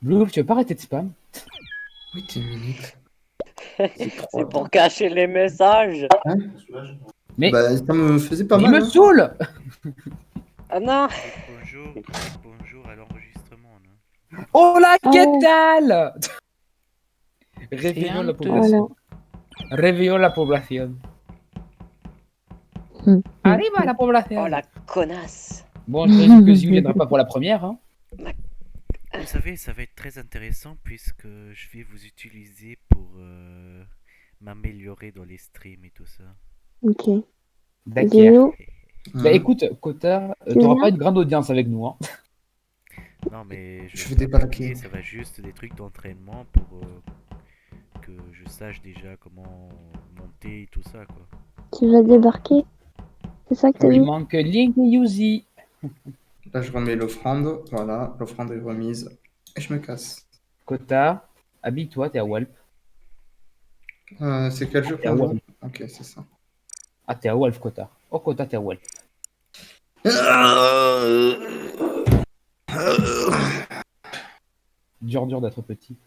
Blue, tu veux pas arrêter de spam? Oui, t'es une minute. C'est pour cacher les messages. Hein? Mais Bah, ça me faisait pas il mal. me Hein. saoule! Ah non. Dites bonjour à l'enregistrement là. Hola, Ah ¿qué ouais, tal? C'est Réveillons la honteux. población. Réveillons la población. Arriba la Oh población. la connasse. Bon, je présume que Ziu viendra pas pour la première. Hein. Vous savez, ça va être très intéressant puisque je vais vous utiliser pour m'améliorer dans les streams et tout ça. ok. D'accord. Zéro, Bah Hein. écoute, Kota, Tu t'auras viens pas une grande audience avec nous. Hein. Non, mais Je je vais vais pas débarquer. payer, ça va juste des trucs d'entraînement pour que je sache déjà comment monter et tout ça quoi. tu vas débarquer? C'est ça que t'as Il dit? manque Link et Yuzi. Là, je remets l'offrande. Voilà, l'offrande est remise. Et je me casse. Kota, habille-toi, t'es à Walp. C'est quel jeu T'es à qu'on joue? Walp. Ok, c'est ça. Ah, t'es à Walp, Kota. Oh, Kota, t'es à Walp. Dur d'être petit.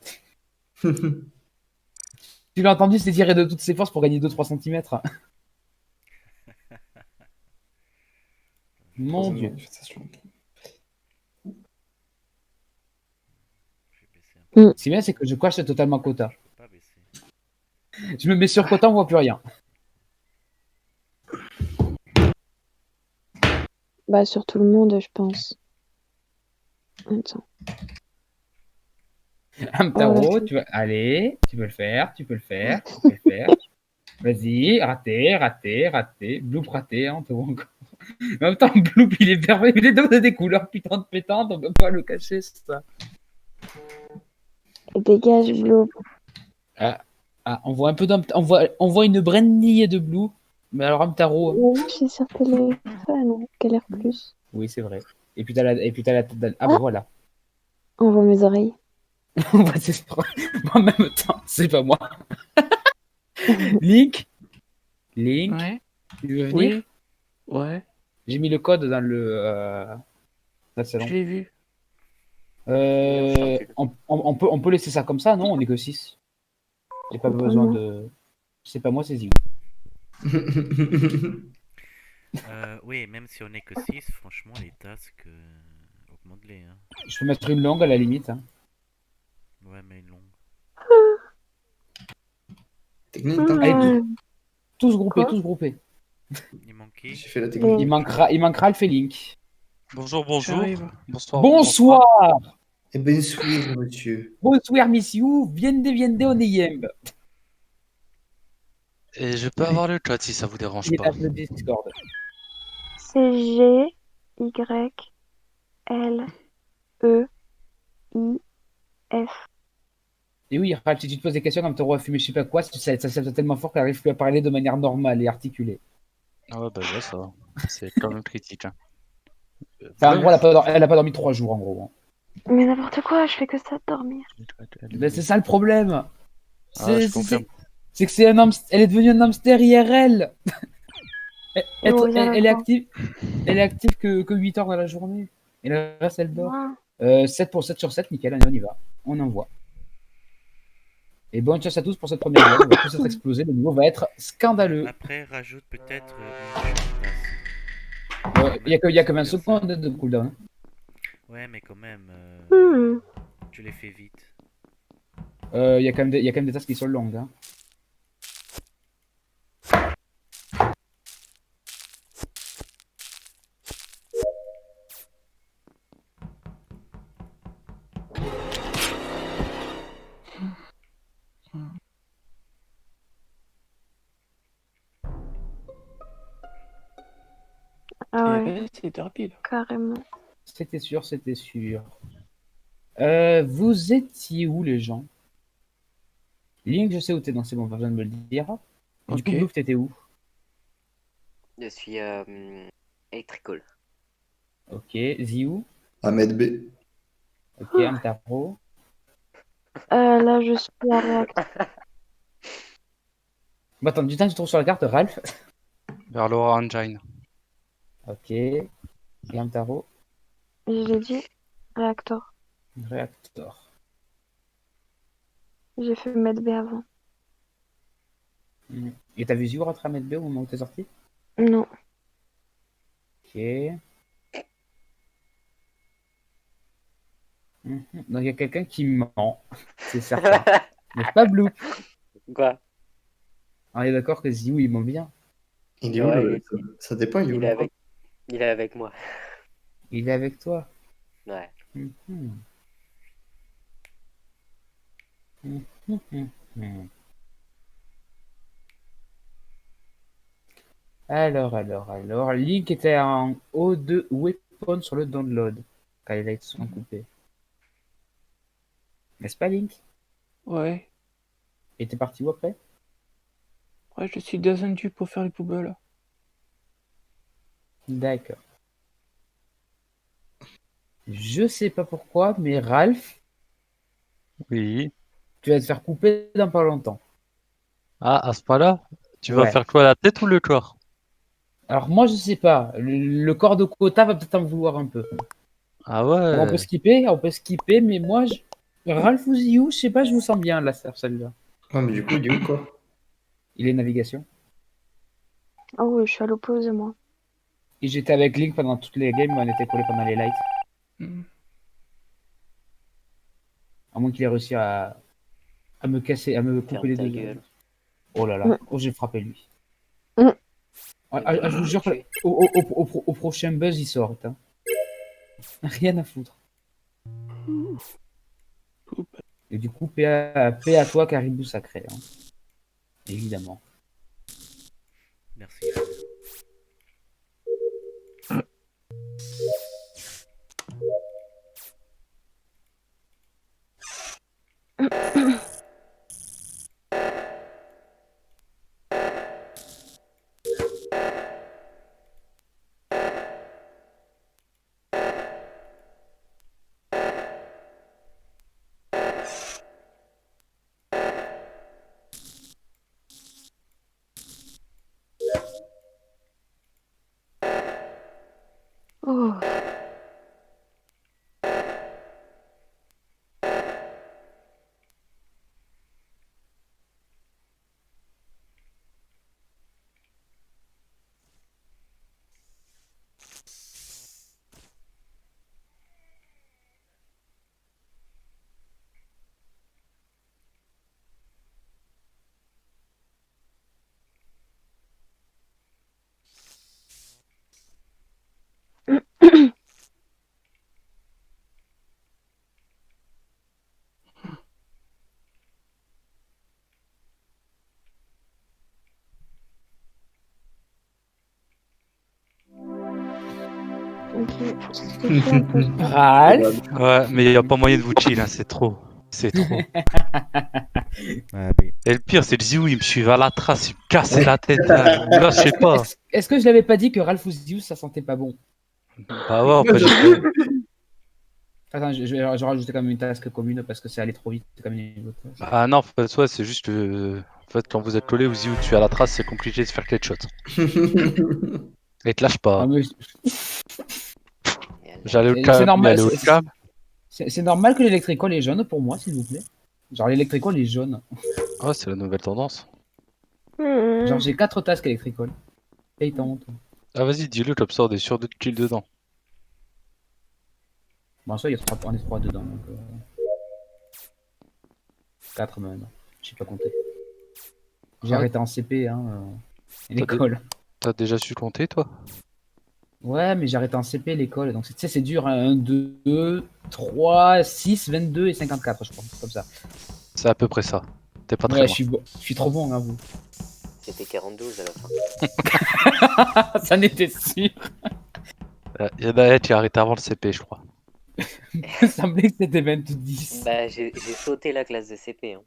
Tu l'as entendu, c'est tirer de toutes ses forces pour gagner 2-3 cm. Mon Dieu. Manifestation. Je vais baisser un peu. Ce qui est bien, c'est que je cache totalement Kota. Je peux pas baisser. Je me mets sur Kota, on voit plus rien. Bah, sur tout le monde, je pense. Attends. Amtaro, tu vas. Allez, tu peux le faire, tu peux le faire, tu peux le faire. Vas-y, raté. Bloop raté, hein, on te voit encore. En même temps, Bloop, il est pervers, il est dans des couleurs putain de pétantes, on peut pas le cacher, ça. Dégage, Blue. Ah, on voit un peu on voit une brindille de Blue. Mais alors, Amtaro. Oui, je suis sur téléphone. Quelle heure plus? Oui, c'est vrai. Et puis t'as la tête Ah, bah voilà. On voit mes oreilles. Bah, c'est pas- en même temps, c'est pas moi. Link, Ouais, tu veux venir? oui, ouais, J'ai mis le code dans le salon. je l'ai vu. On peut laisser ça comme ça, non? On est que 6. J'ai pas Pourquoi besoin non? de. C'est pas moi, c'est Ziou. Oui, même si on est que 6, franchement, les tasks, augmente-les. Hein. Je peux mettre une longue à la limite. Hein. Ouais, mais une longue. Technique, Allez, tant tous groupés, Quoi? tous groupés. Il manquait. J'ai fait la technique. Il manquera Alpha et Link. Bonjour, bonjour. J'arrive. Bonsoir. Bonsoir! Eh ben, sourire, monsieur. Bonsoir, messieurs. Viende, on est yemb. Et je peux avoir le chat si ça vous dérange Il est pas. dans le Discord. C'est G, Y, L, E, I, F. Et oui, Ralph, si tu te poses des questions comme Taureau a fumé je sais pas quoi, ça saute tellement fort qu'elle arrive plus à parler de manière normale et articulée. Ah ouais, bah ouais, ça va. C'est quand même critique. Hein. Enfin, en gros, elle a pas dormi 3 jours, en gros. Mais n'importe quoi, je fais que ça de dormir. Ben, c'est ça le problème. Ah, C'est je confirme. c'est que c'est un elle est devenue un hamster IRL. Elle est active, que 8 heures dans la journée. Et le reste, elle dort. 7 pour 7 sur 7, nickel, allez, on y va. On envoie. Et bonne chance à tous pour cette première guerre. On va tous être explosés. Le niveau va être scandaleux. Après, rajoute peut-être une tasse. Il y a que 20 secondes de cooldown. Ouais, mais quand même, tu les fais vite. Il y a quand même des tasks qui sont longues. Hein. Ah ouais, C'était rapide. carrément. C'était sûr. Vous étiez où, les gens? Link, je sais où t'es, donc c'est bon, pas besoin de me le dire. Et du coup, Ok. Blue, t'étais où? Je suis Electrical. Ok, Ziou. Ahmed B. Ok, Amtaro. Là, je suis à réacteur. Bon, attends, du temps que tu trouves sur la carte, Ralph. Vers Laura Engine. Ok. Et Amtaro. Je l'ai dit, réacteur. Reactor. J'ai fait Med B avant. Et t'as vu Zio rentrer à Med B au moment où t'es sorti? Non. Ok. Donc il y a quelqu'un qui ment, c'est certain. Mais pas Blue. Quoi? On est d'accord que Zio il ment bien. Il est où Ouais, le... Ça dépend, il est où il est le avec, il est avec moi. Il est avec toi. Ouais. Mhm. Mhm. Alors. Link était en O2 Weapon sur le download. Quand les lights sont coupés. N'est-ce pas, Link? Ouais. Et t'es parti où après? Ouais, je suis descendu pour faire les poubelles. D'accord. Je sais pas pourquoi, mais Ralph, Oui. tu vas te faire couper dans pas longtemps. Ah, à ce point-là, tu vas Ouais. faire quoi, la tête ou le corps? Alors moi, je sais pas. Le corps de quota va peut-être en vouloir un peu. Ah Donc, ouais. on peut skipper, mais moi, Ralph ou Ziou, je sais pas, je vous sens bien là, celle-là. Ouais, mais du coup, il est où, quoi? Il est navigation. Oh, oui, je suis à l'opposé, moi. Et j'étais avec Link pendant toutes les games, on était collés pendant les lights. Hmm. À moins qu'il ait réussi à me casser, à me couper Ferme les ta deux. gueule. Oh là là, Mm. oh j'ai frappé lui. Mm. Je vous jure, Tué. au prochain buzz, il sort. Hein. Rien à foutre. Et du coup, paix à toi, Caribou Sacré. Hein. Évidemment. Merci. Oh. Ok. C'est qui imposteur? Ralph, Ouais, mais il n'y a pas moyen de vous chill, hein, c'est trop. C'est trop. Ah, mais Et le pire, c'est le Ziou, il me suivait à la trace, il me cassait la tête, là, vous lâchez pas. est-ce que je l'avais pas dit que Ralph ou Ziou, ça sentait pas bon? Bah ouais, en fait, j'étais... Attends, je vais rajouter quand même une task commune parce que c'est allé trop vite. C'est comme une autre task. Ah non, en fait, ouais, c'est juste que... En fait, quand vous êtes collé, vous Ziou, tu es à la trace, c'est compliqué de se faire clutch shot. Et te lâche Ah, pas. mais J'allais au c'est cam, il normal, allait au cam. c'est normal que l'électricole est jaune pour moi, s'il vous plaît. Genre l'électricole est jaune. Ouais, c'est la nouvelle tendance. Genre j'ai 4 tasks électricole. Paye ta honte. Ah vas-y, dis-le, comme ça, on est sûr de kill dedans. Bon, ça, on est 3 dedans. Donc, 4 maintenant. Je sais pas compter. J'ai Ah, arrêté en CP, hein, l'école. t'as déjà su compter, toi? Ouais, mais j'ai arrêté en CP l'école. Donc, tu sais, c'est dur. Hein, 1, 2, 3, 6, 22 et 54, je crois. Comme ça. C'est à peu près ça. T'es pas très Ouais, loin. je suis trop bon, hein, vous. C'était 42 à la fin. Ça n'était sûr. Il y en a un qui a arrêté avant le CP, je crois. Il me semblait que c'était 20-10. Bah, j'ai sauté la classe de CP. Hein.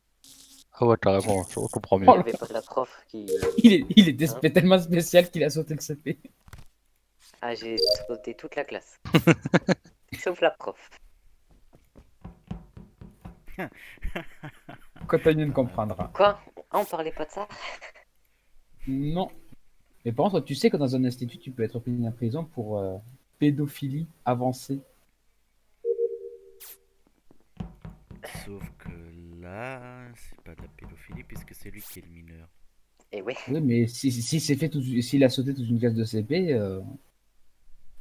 Ah ouais, carrément, je comprends mieux. Il n'y avait pas la prof qui. Il est Hein tellement spécial qu'il a sauté le CP. Ah, j'ai sauté toute la classe. Sauf la prof. Quand Tanya ne comprendra. Quoi? Ah, on parlait pas de ça? Non. Mais par contre, tu sais que dans un institut, tu peux être pris en prison pour pédophilie avancée. sauf que là, c'est pas de la pédophilie puisque c'est lui qui est le mineur. Et ouais, Oui, mais si c'est fait s'il a sauté toute une classe de CP,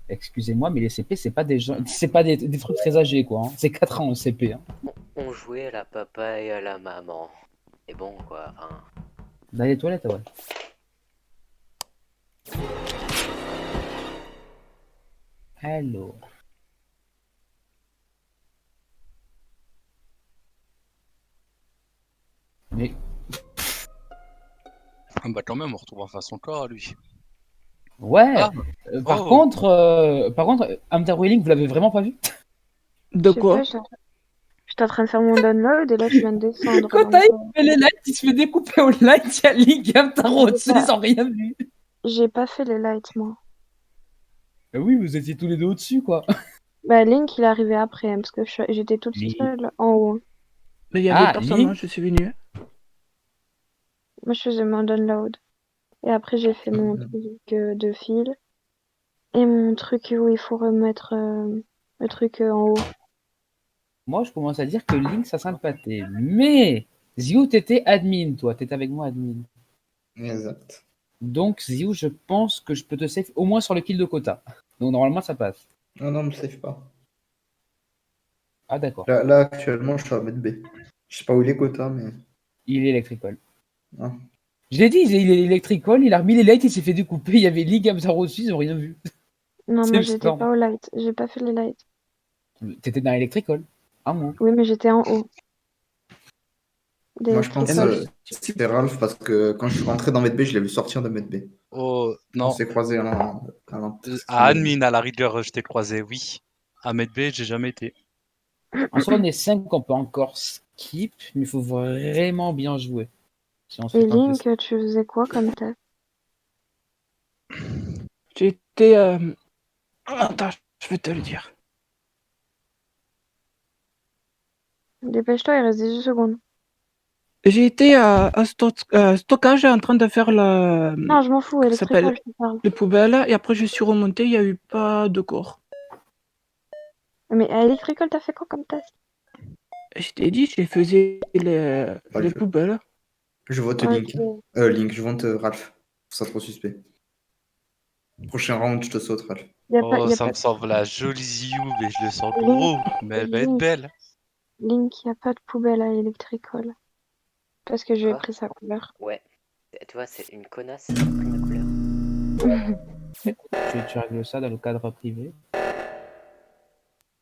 excusez-moi, mais les CP, c'est pas des gens, c'est pas des trucs très âgés, quoi. Hein. C'est 4 ans le CP. Hein. on jouait à la papa et à la maman. Et bon, quoi, enfin... Dans les toilettes, ouais. Alors. Mais Ah bah quand même, on retrouve enfin son corps à lui. ouais. Ah, Par oh. contre, Hunter Wheeling, vous l'avez vraiment pas vu? De Je sais quoi? pas, j'étais en train de faire mon download et là je viens de descendre. Quand donc, t'as fait les lights, il se fait découper au light, il y a Link et Hunter au-dessus, pas- ils ont rien vu. j'ai pas fait les lights moi. Oui, vous étiez tous les deux au-dessus, quoi. Bah Link il est arrivé après parce que j'étais toute Link. seule en haut. Mais il y avait Ah, personne, Link. hein, je suis venu. Moi je faisais mon download et après j'ai fait mon truc de fil et mon truc où il faut remettre le truc en haut. Moi, je commence à dire que Link, ça sent le pâté. Mais, Ziou, t'étais admin, toi. T'étais avec moi admin. Exact. Donc, Ziou, je pense que je peux te save au moins sur le kill de quota. Donc, normalement, ça passe. Non, non, me save pas. Ah, d'accord. Là, actuellement, je suis à mettre B. Je sais pas où il est quota, mais. Il est electrical. Ah. Je l'ai dit, il est electrical, il a remis les lights, il s'est fait découper. Il y avait Link, Hamza au-dessus, ils ont rien vu. Non C'est moi le j'étais storm. pas au light, j'ai pas fait les lights. T'étais dans electrical. Ah, moi. Oui mais j'étais en haut. Moi, je pense D'électrical. c'était Ralph parce que quand je suis rentré dans Med B, je l'ai vu sortir de Med B. Oh, On non. s'est croisés à l'entrée. À admin, à la rigueur, je t'ai croisé, oui. À Medbay, j'ai jamais été. En soi, on est 5, on peut encore skip, mais il faut vraiment bien jouer. Si on se Et fait pas Link tu faisais quoi comme test? J'ai été. Attends, je vais te le dire. Dépêche-toi, il reste 18 secondes. J'ai été à stockage en train de faire Non, je m'en fous, ça s'appelle Electrical, je te parle. les poubelles et après je suis remonté, il n'y a eu pas de corps. Mais à Electrical, t'as fait quoi comme test? Je t'ai dit, je faisais les je- poubelles. Je vote Ok. Link. Link, je vote Ralph. C'est trop suspect. Prochain round, je te saute, Ralph. Y a pas, Oh, y a ça pas me semble la jolie Ziou, mais je le sens Link, gros. Mais elle va être Link. belle. Link, y a pas de poubelle à Electrical. Parce que je lui ai Quoi pris sa couleur. Ouais. Tu vois, c'est une connasse qui a pris ma couleur. tu règles ça dans le cadre privé.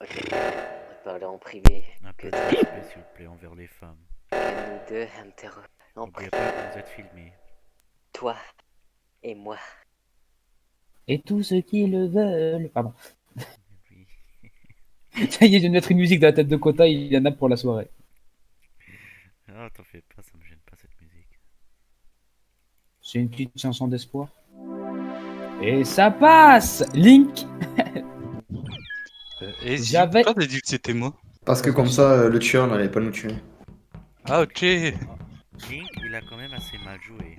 Ok, on va parler en privé. Un peu Que de respect, s'il vous plaît, envers les femmes. nous deux, en N'oubliez privé. pas que vous êtes filmés. Toi et moi. Et tous ceux qui le veulent. Pardon. Oui. Ça y est, je viens de mettre une musique dans la tête de Kota, il y en a pour la soirée. Ah, t'en fais pas, ça me gêne pas cette musique. C'est une petite chanson d'espoir. Et ça passe Link. Et Ziou, J'avais- pourquoi t'as dit que c'était moi? Parce que comme ça, le tueur n'allait pas nous tuer. Ah, ok. Link, il a quand même assez mal joué.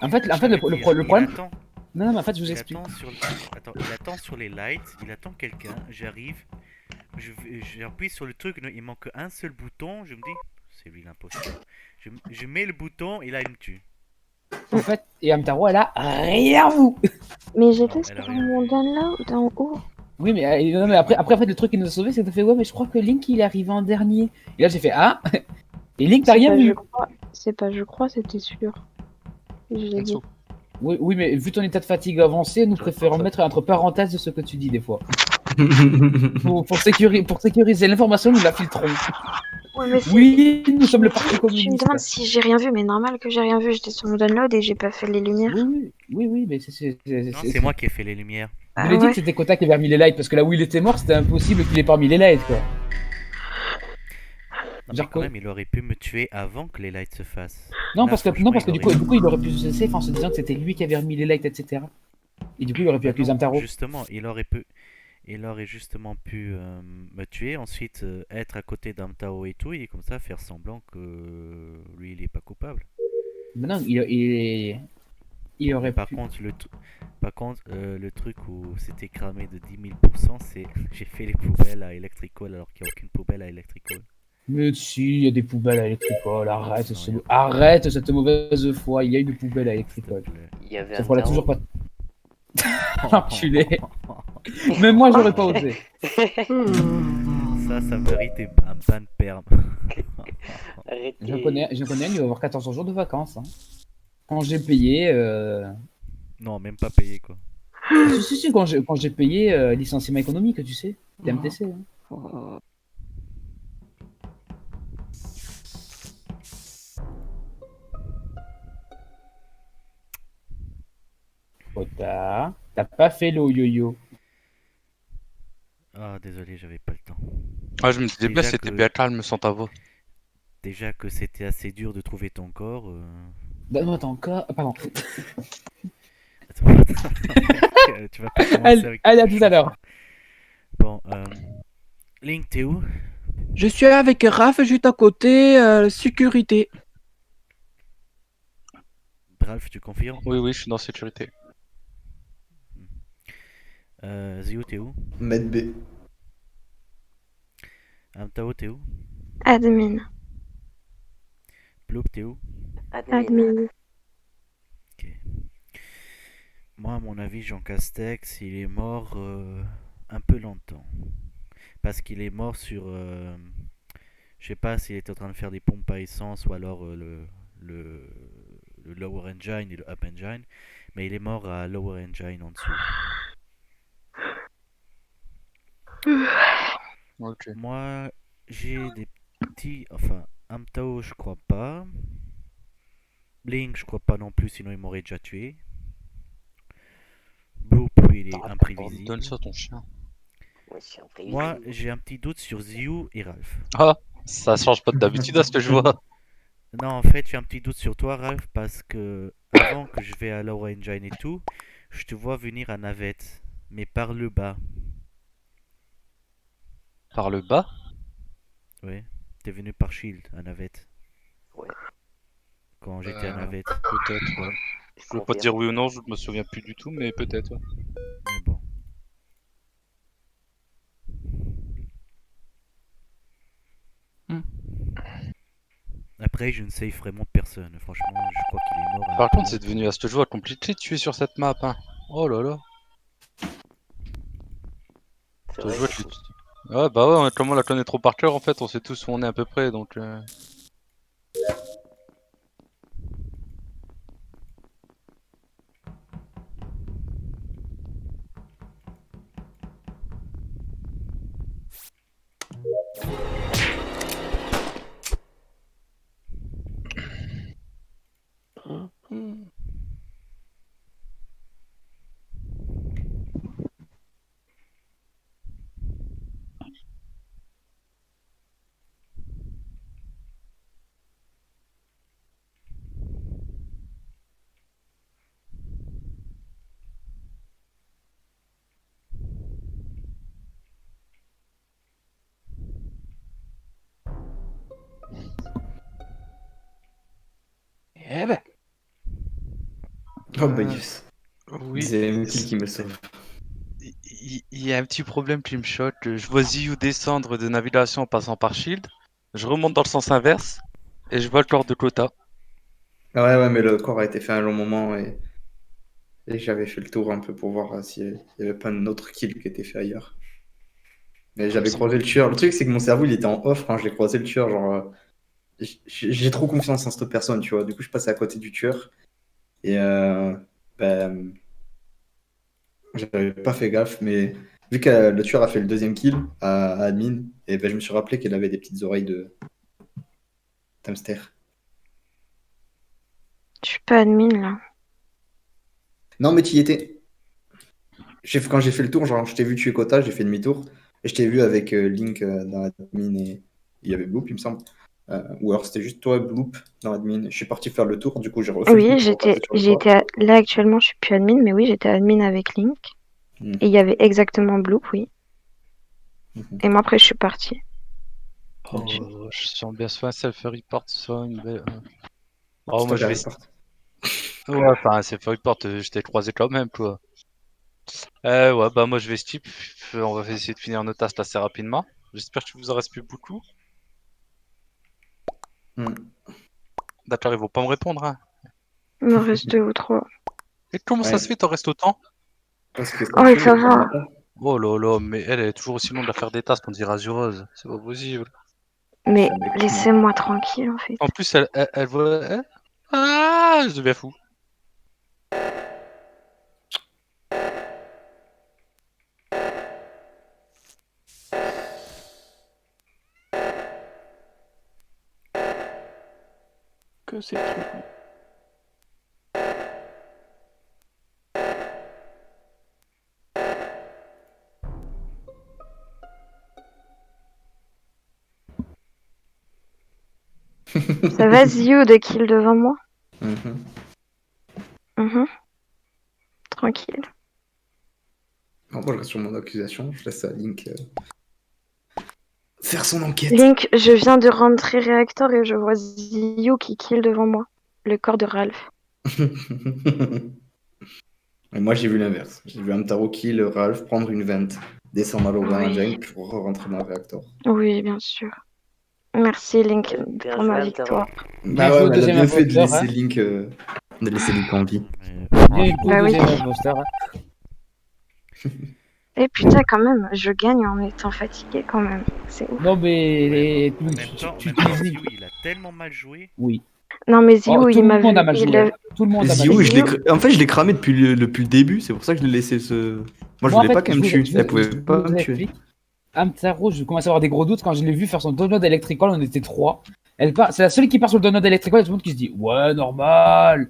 En fait, Je le t'avais dit, problème... Il attend, Non, mais en fait, je vous il explique. attend sur... Attends, il attend sur les lights, il attend quelqu'un, j'arrive, j'appuie sur le truc, il manque un seul bouton, je me dis, c'est lui l'imposteur. Je mets le bouton et là il me tue. En fait, et Amtaro, elle a rien vu. Mais j'étais Non, sur elle a rien mon vu. download en haut. Oui, mais, non, mais après, en fait, le truc qui nous a sauvés, c'est que t'as fait, ouais, mais je crois que Link, il est arrivé en dernier. Et là, j'ai fait, ah. Et Link, t'as C'est rien pas vu. je crois, c'est pas je crois, c'était sûr. Je l'ai dit. Oui, oui, mais vu ton état de fatigue avancé, nous préférons mettre entre parenthèses de ce que tu dis des fois. Pour sécuriser l'information, nous la filtrons. Ouais, mais Oui, nous sommes le parti tu me communiste. demandes si j'ai rien vu, mais normal que j'ai rien vu. J'étais sur mon download et j'ai pas fait les lumières. Oui, mais Non, c'est moi qui ai fait les lumières. Je vous l'ai dit ouais. que c'était Kota qui avait remis les lights, parce que là où il était mort, c'était impossible qu'il ait pas remis les lights, quoi. Non, mais Genre quand quoi même, il aurait pu me tuer avant que les lights se fassent. Non, Là, parce que franchement, du coup, il aurait pu se safe en se disant que c'était lui qui avait remis les lights, etc. Et du coup, il aurait pu Bah accuser non, Amtaro. justement, il aurait justement pu me tuer, ensuite être à côté d'Amtao et tout, et comme ça faire semblant que lui il est pas coupable. Mais non, il aurait Par pu. contre, le truc où c'était cramé de 10 000%, c'est j'ai fait les poubelles à Electrical alors qu'il n'y a aucune poubelle à Electrical. Mais si, il y a des poubelles à Electricol, arrête, Non, y a pas. arrête cette mauvaise foi, il y a une poubelle à S'il te Electricol. plaît. Il y avait Sauf un qu'on l'a Tao. toujours pas... Enculé. Même moi, j'aurais pas osé. Ça mérite un ban de perme. J'en Arrêtez. connais un, il va avoir 14 jours de vacances. Hein. Quand j'ai payé... Non, même pas payé quoi. Si, quand j'ai payé licenciement économique, tu sais, TMTC. Hein. Oh. Ota, t'as pas fait le yo-yo. Ah, désolé, j'avais pas le temps. Ah, je me disais bien, Déjà c'était que- bien calme sans ta voix. Déjà que c'était assez dur de trouver ton corps. Donne-moi ton corps. Pardon. Attends, tu vas pas commencer avec. Allez, à tes tout à l'heure. chansons. Bon, Link, t'es où? Je suis avec Raph juste à côté, sécurité. Ralph, tu confirmes? Oui, je suis dans sécurité. Zio, t'es où? Med B. Amtao, t'es où? Admin. Bloop, t'es où? Admin. Admin. Moi, à mon avis, Jean Castex, il est mort un peu longtemps. Parce qu'il est mort sur. Je sais pas s'il était en train de faire des pompes à essence ou alors le, le lower engine et le up engine. Mais il est mort à lower engine en dessous. Ok. Moi, j'ai des petits. Enfin, Amtao, je crois pas. Blink, je crois pas non plus, sinon il m'aurait déjà tué. Bloop, lui, il est Donne imprévisible. ça à ton chien. Oui, c'est imprévisible. Moi, j'ai un petit doute sur Ziu et Ralph. Ah, ça change pas d'habitude à ce que je vois. Non, en fait, j'ai un petit doute sur toi, Ralph, parce que avant que je vais à Lower Engine et tout, je te vois venir à Navette, mais par le bas. Par le bas? Ouais, t'es venu par Shield à Navette. Ouais. Quand j'étais à Navette. Peut-être, ouais. Je Je peux pas confirme. te dire oui ou non, je me souviens plus du tout, mais peut-être, ouais. Mais bon. Hmm. Après, je ne sais vraiment personne. Franchement, je crois qu'il est mort. Par contre, c'est devenu à ce jeu compliqué de tuer sur cette map, hein. Oh là là. C'est Ce vrai, jeu, c'est fou. ouais, bah ouais, comme on la connaît trop par cœur, en fait, on sait tous où on est à peu près, donc... Eh ben, Oh bah yes. Oui, C'est Mtil qui me sauve. il y a un petit problème qui me choque. Je vois Ziyu descendre de navigation en passant par Shield. Je remonte dans le sens inverse et je vois le corps de Kota. Ouais, mais le corps a été fait un long moment et j'avais fait le tour un peu pour voir s'il y avait pas un autre kill qui était fait ailleurs. Mais j'avais croisé le tueur. Le truc, c'est que mon cerveau, il était en off quand je l'ai croisé le tueur. Genre, j'ai trop confiance en cette personne, tu vois. Du coup, je passais à côté du tueur et ben, j'avais pas fait gaffe. Mais vu que le tueur a fait le deuxième kill à admin, et ben, je me suis rappelé qu'elle avait des petites oreilles de hamster. Je suis pas admin là. Non, mais tu y étais. Quand j'ai fait le tour, genre, je t'ai vu tuer Kota, j'ai fait demi-tour. Et je t'ai vu avec Link dans l'admin et il y avait Bloop, il me semble. Ou alors c'était juste toi, Bloop, dans l'admin. Je suis parti faire le tour, du coup j'ai refait le Oui, tour, j'étais, repassé sur le toit. là actuellement je suis plus admin, mais oui, j'étais admin avec Link. Hmm. Et il y avait exactement Bloop, oui. Mhm. Et moi après je suis partie. Oh, je sens bien soit un self-report, soit une belle... C'est Oh, toi moi qui je vais... repart. Ouais, enfin, un self-report, je t'ai croisé quand même, quoi. Ouais, bah moi je vais skip. On va essayer de finir nos tasks assez rapidement. J'espère que tu vous en reste plus beaucoup. D'accord, ils vont pas me répondre, hein. Il me reste 2 ou 3. Et comment ça Ouais. se fait, t'en restes autant? Parce que Oh, et tue, ça elle va. en a pas. Oh là là, mais elle est toujours aussi longue à faire des tasks, on dirait Azureuse. C'est pas possible. Mais Avec moi. laissez-moi tranquille, en fait. En plus, elle voit. Ah, je deviens fou. Que c'est trop. Ça va, Zio, de kill devant moi? Mhm. Mhm. Tranquille. Bon, moi, je reste sur mon accusation. Je laisse à Link faire son enquête. Link, je viens de rentrer réacteur et je vois Zio qui kill devant moi. Le corps de Ralph. Et moi, j'ai vu l'inverse. J'ai vu Amtaro kill Ralph prendre une vente, descendre à l'Auvergne Oui. Engine pour rentrer dans le réacteur. Oui, bien sûr. Merci, Link, Bien pour joué, ma Amtaro. victoire. Bien joué au elle a deuxième bien fait de imposteur, laisser Link, de laisser Link en vie. Bien joué au Bah oui. deuxième imposteur. Eh putain, quand même, je gagne en étant fatigué quand même. C'est ouf. Non, mais Ouais, les- en même temps, Zio, utilises- il a tellement mal joué. Oui. Non, mais Zio, Oh, tout il le m'a monde vu. a mal joué. Hein. Tout le monde a mal Zio, joué. en fait, je l'ai cramé depuis le début. C'est pour ça que je l'ai laissé se. Moi, je Moi, en voulais fait, pas qu'elle me tue. Elle pouvait je pas vous me tuer. explique. Amtaro, je commence à avoir des gros doutes quand je l'ai vu faire son download électrical. On était 3. C'est la seule qui part sur le download électrical et tout le monde qui se dit ouais, normal.